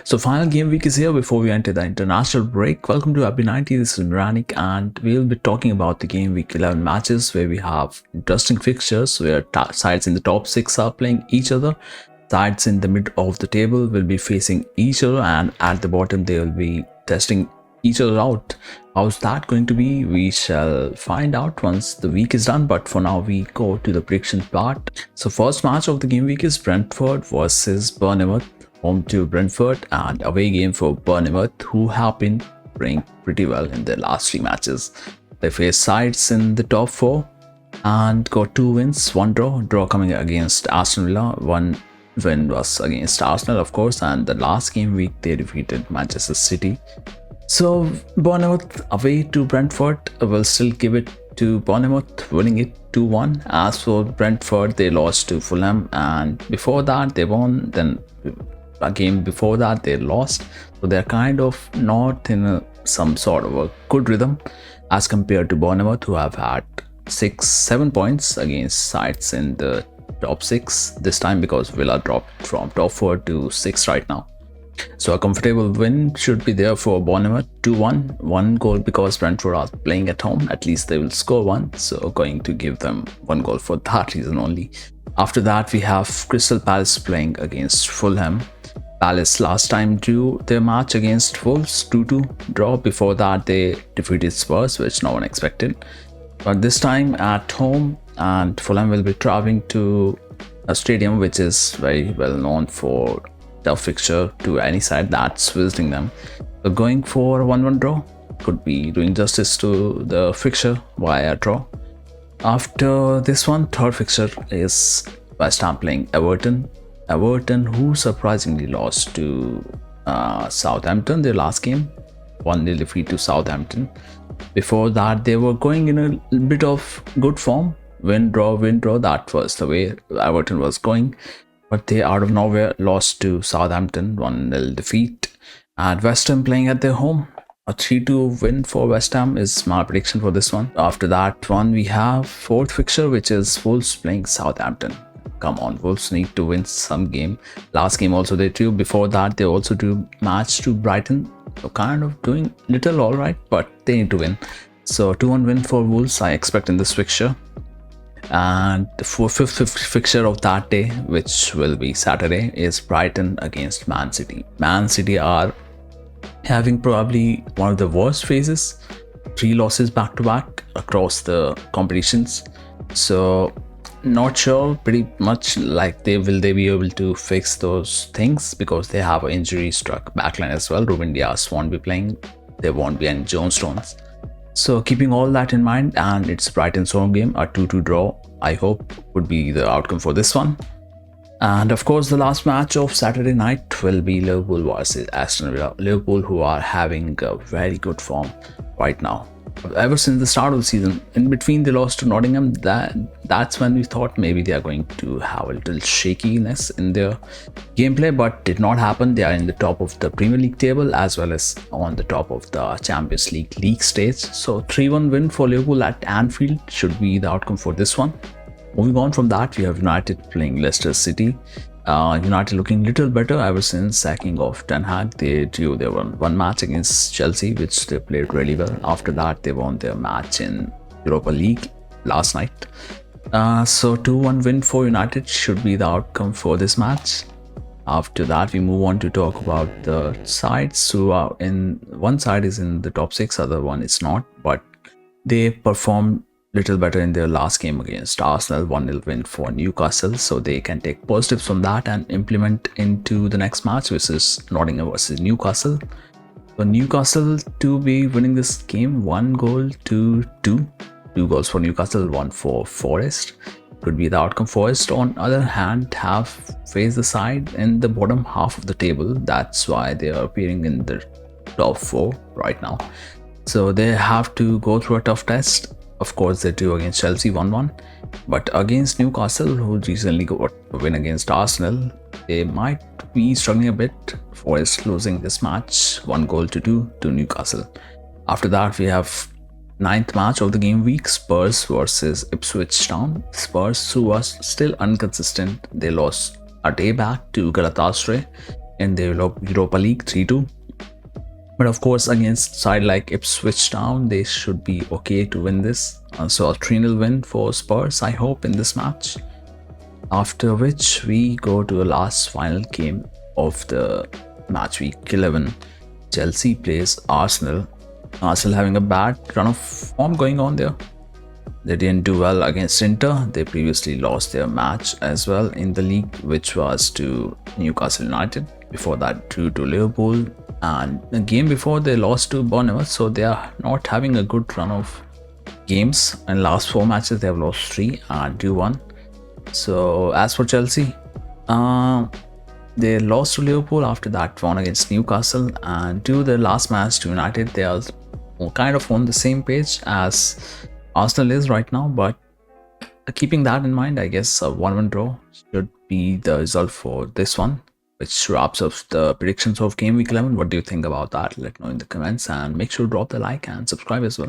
So final game week is here before we enter the international break. Welcome to Happy 90. This is Miranik and we'll be talking about the game week 11 matches where we have interesting fixtures where sides in the top 6 are playing each other. Sides in the mid of the table will be facing each other, and at the bottom they will be testing each other out. How's that going to be? We shall find out once the week is done, but for now we go to the prediction part. So first match of the game week is Brentford versus Bournemouth. Home to Brentford and away game for Bournemouth, who have been playing pretty well in their last 3 matches. They face sides in the top 4 and got 2 wins, 1 draw coming against Aston Villa, 1 win was against Arsenal of course, and the last game week they defeated Manchester City. So Bournemouth away to Brentford, will still give it to Bournemouth, winning it 2-1. As for Brentford, they lost to Fulham, and before that they won, then a game before that they lost. So they're kind of not in some sort of a good rhythm as compared to Bournemouth, who have had 6-7 points against sides in the top 6 this time, because Villa dropped from top 4 to 6 right now. So a comfortable win should be there for Bournemouth, 2-1, 1 goal because Brentford are playing at home. At least they will score 1, so going to give them 1 goal for that reason only. After that we have Crystal Palace playing against Fulham. Palace last time drew their match against Wolves, 2-2 draw. Before that they defeated Spurs, which no one expected. But this time at home, and Fulham will be traveling to a stadium which is very well known for tough fixture to any side that's visiting them. So going for a 1-1 draw could be doing justice to the fixture via draw. After this one, third fixture is West Ham playing Everton. Everton, who surprisingly lost to Southampton their last game, 1-0 defeat to Southampton. Before that they were going in a bit of good form, win draw, that was the way Everton was going, but they out of nowhere lost to Southampton, 1-0 defeat. And West Ham playing at their home, a 3-2 win for West Ham is my prediction for this one. After that one we have fourth fixture, which is Wolves playing Southampton. Come on, Wolves need to win some game. Last game also they drew. Before that they also drew match to Brighton, so kind of doing little alright, but they need to win. So 2-1 win for Wolves I expect in this fixture. And the fifth fixture of that day, which will be Saturday, is Brighton against Man City. Man City are having probably one of the worst phases, 3 losses back to back across the competitions. So not sure pretty much like they be able to fix those things, because they have an injury struck backline as well. Ruben Dias won't be playing, there won't be any John Stones. So keeping all that in mind, and it's Brighton's home game, a 2-2 draw I hope would be the outcome for this one. And of course the last match of Saturday night will be Liverpool versus Aston Villa. Liverpool, who are having a very good form right now. Ever since the start of the season, in between they lost to Nottingham, that's when we thought maybe they are going to have a little shakiness in their gameplay, but did not happen. They are in the top of the Premier League table as well as on the top of the Champions League stage. So 3-1 win for Liverpool at Anfield should be the outcome for this one. Moving on from that, we have United playing Leicester City. United looking little better ever since sacking of Ten Hag. They drew their one match against Chelsea, which they played really well. After that they won their match in Europa League last night. So 2-1 win for United should be the outcome for this match. After that we move on to talk about the sides who are in, one side is in the top 6, other one is not, but they performed little better in their last game against Arsenal, 1-0 win for Newcastle, so they can take positives from that and implement into the next match, which is Nottingham versus Newcastle. So Newcastle to be winning this game 1-2, 2 goals for Newcastle, 1 for Forest. Could be the outcome. Forest on other hand have faced the side in the bottom half of the table, that's why they are appearing in the top 4 right now, so they have to go through a tough test. Of course they do against Chelsea 1-1, but against Newcastle, who recently got a win against Arsenal, they might be struggling a bit. Forest losing this match 1-2 to Newcastle. After that we have 9th match of the game week, Spurs versus Ipswich Town. Spurs, who was still inconsistent, they lost a day back to Galatasaray in the Europa League 3-2. But of course, against side like Ipswich Town, they should be okay to win this. So a 3-0 win for Spurs, I hope, in this match. After which we go to the last final game of the match week 11. Chelsea plays Arsenal. Arsenal having a bad run of form going on there. They didn't do well against Inter. They previously lost their match as well in the league, which was to Newcastle United. Before that, drew to Liverpool. And the game before, they lost to Bournemouth. So they are not having a good run of games. In last 4 matches, they have lost 3 and drew 1. So as for Chelsea, they lost to Liverpool, after that won against Newcastle, and to their last match to United, they are kind of on the same page as Arsenal is right now. But keeping that in mind, I guess a 1-1 draw should be the result for this one, which wraps up the predictions of game week 11. What do you think about that? Let me know in the comments, and make sure to drop the like and subscribe as well.